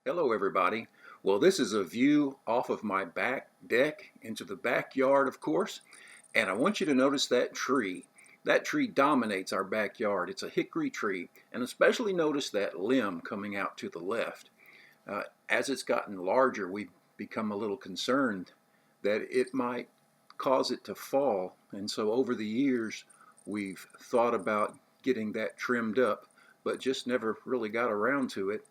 Hello everybody. Well, this is a view off of my back deck into the backyard, of course, and I want you to notice that tree. That tree dominates our backyard. It's a hickory tree, and especially notice that limb coming out to the left. As it's gotten larger, we've become a little concerned that it might cause it to fall, and so over the years we've thought about getting that trimmed up, but just never really got around to it.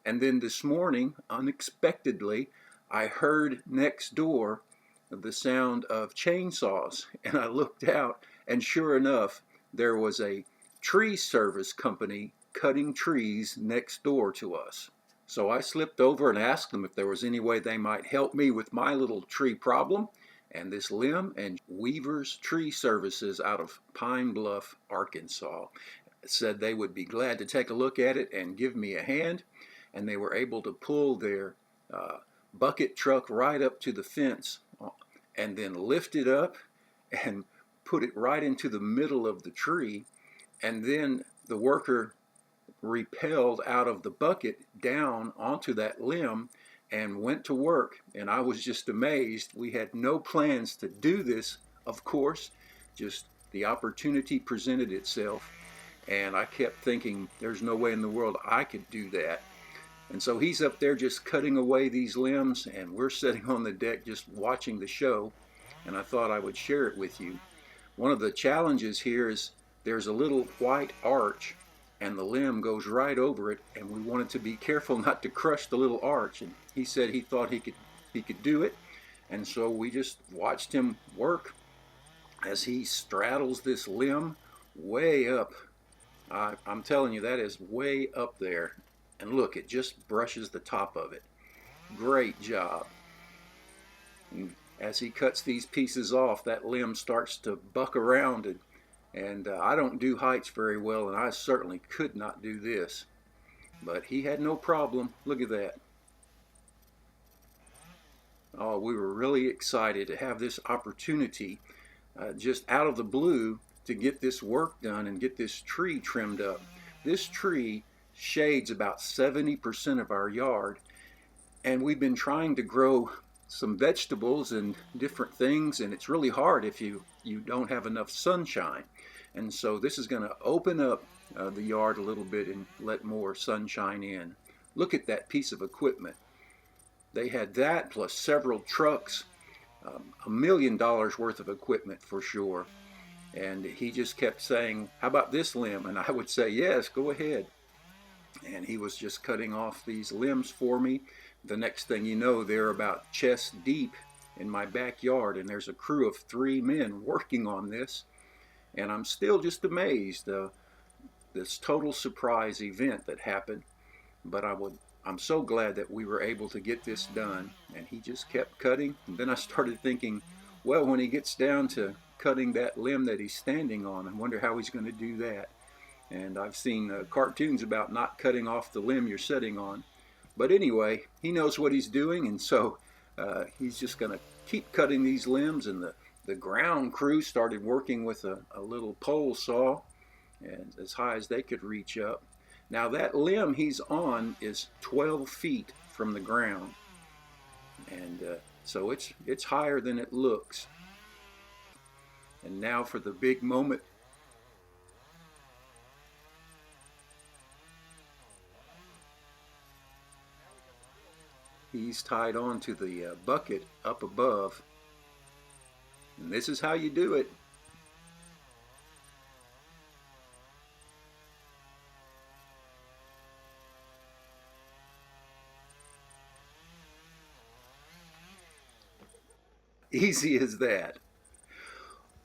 And then this morning, unexpectedly, I heard next door the sound of chainsaws, and I looked out, and sure enough, there was a tree service company cutting trees next door to us. So I slipped over and asked them if there was any way they might help me with my little tree problem, and this limb, and Weaver's Tree Services out of Pine Bluff, Arkansas, said they would be glad to take a look at it and give me a hand. And they were able to pull their bucket truck right up to the fence and then lift it up and put it right into the middle of the tree. And then the worker rappelled out of the bucket down onto that limb and went to work. And I was just amazed. We had no plans to do this, of course, just the opportunity presented itself. And I kept thinking, there's no way in the world I could do that. And so he's up there just cutting away these limbs, and we're sitting on the deck just watching the show, and I thought I would share it with you. One of the challenges here is there's a little white arch, and the limb goes right over it, and we wanted to be careful not to crush the little arch. And he said he thought he could do it, and so we just watched him work as he straddles this limb way up. I'm telling you, that is way up there. And look, it just brushes the top of it. Great job. And as he cuts these pieces off, that limb starts to buck around. And I don't do heights very well, and I certainly could not do this. But he had no problem. Look at that. Oh, we were really excited to have this opportunity just out of the blue to get this work done and get this tree trimmed up. This tree shades about 70% of our yard, and we've been trying to grow some vegetables and different things, and it's really hard if you don't have enough sunshine. And so this is going to open up the yard a little bit and let more sunshine in. Look at that piece of equipment. They had that plus several trucks, $1 million worth of equipment for sure. And he just kept saying, how about this limb? And I would say, yes, go ahead. And he was just cutting off these limbs for me. The next thing you know, they're about chest deep in my backyard, and there's a crew of 3 men working on this. And I'm still just amazed, this total surprise event that happened. But I'm so glad that we were able to get this done. And he just kept cutting. And then I started thinking, well, when he gets down to cutting that limb that he's standing on, I wonder how he's going to do that. And I've seen cartoons about not cutting off the limb you're sitting on. But anyway, he knows what he's doing, and so he's just going to keep cutting these limbs. And the ground crew started working with a little pole saw, and as high as they could reach up. Now that limb he's on is 12 feet from the ground. And so it's higher than it looks. And now for the big moment. He's tied on to the bucket up above. And this is how you do it. Easy as that.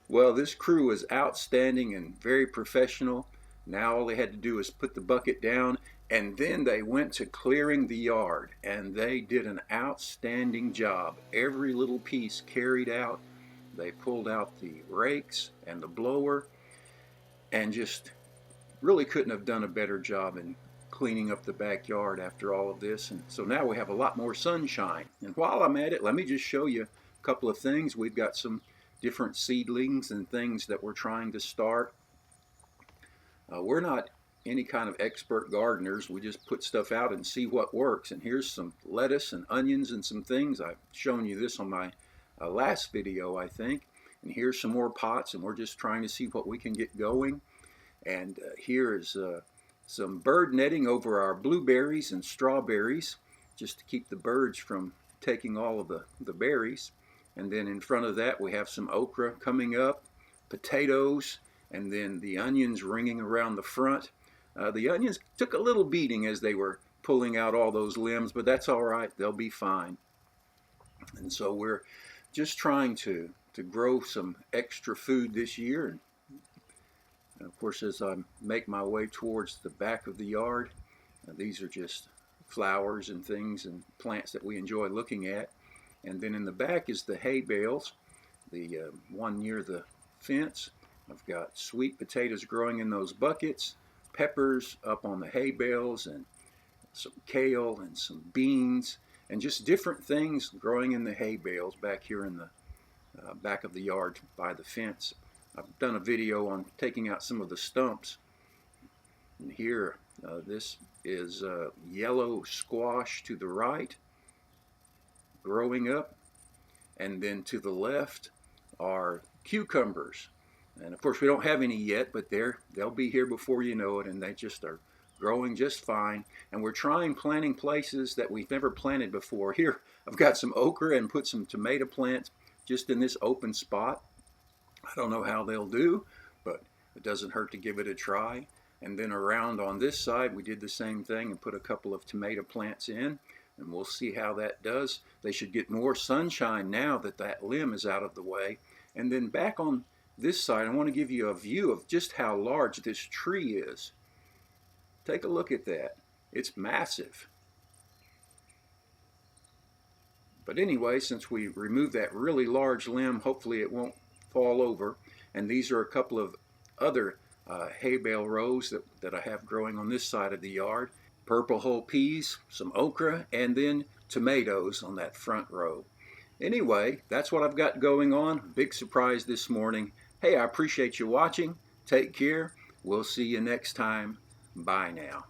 Well, this crew is outstanding and very professional. Now all they had to do was put the bucket down, and then they went to clearing the yard, and they did an outstanding job. Every little piece carried out. They pulled out the rakes and the blower, and just really couldn't have done a better job in cleaning up the backyard after all of this. And so now we have a lot more sunshine. And while I'm at it, let me just show you a couple of things. We've got some different seedlings and things that we're trying to start. We're not any kind of expert gardeners. We just put stuff out and see what works. And here's some lettuce and onions and some things. I've shown you this on my last video, I think. And here's some more pots, and we're just trying to see what we can get going. And here is some bird netting over our blueberries and strawberries, just to keep the birds from taking all of the berries. And then in front of that we have some okra coming up, potatoes, and then the onions ringing around the front. The onions took a little beating as they were pulling out all those limbs, but that's all right, they'll be fine. And so we're just trying to grow some extra food this year. And of course, as I make my way towards the back of the yard, these are just flowers and things and plants that we enjoy looking at. And then in the back is the hay bales, the one near the fence. I've got sweet potatoes growing in those buckets, peppers up on the hay bales, and some kale and some beans, and just different things growing in the hay bales back here in the back of the yard by the fence. I've done a video on taking out some of the stumps. And here, this is yellow squash to the right, growing up. And then to the left are cucumbers. And of course we don't have any yet, but they'll be here before you know it, and they just are growing just fine. And we're planting places that we've never planted before. Here I've got some okra and put some tomato plants just in this open spot. I don't know how they'll do, but it doesn't hurt to give it a try. And then around on this side we did the same thing and put a couple of tomato plants in, and we'll see how that does. They should get more sunshine now that that limb is out of the way. And then back on this side, I want to give you a view of just how large this tree is. Take a look at that. It's massive. But anyway, since we removed that really large limb, hopefully it won't fall over. And these are a couple of other hay bale rows that I have growing on this side of the yard. Purple whole peas, some okra, and then tomatoes on that front row. Anyway, that's what I've got going on. Big surprise this morning. Hey, I appreciate you watching. Take care. We'll see you next time. Bye now.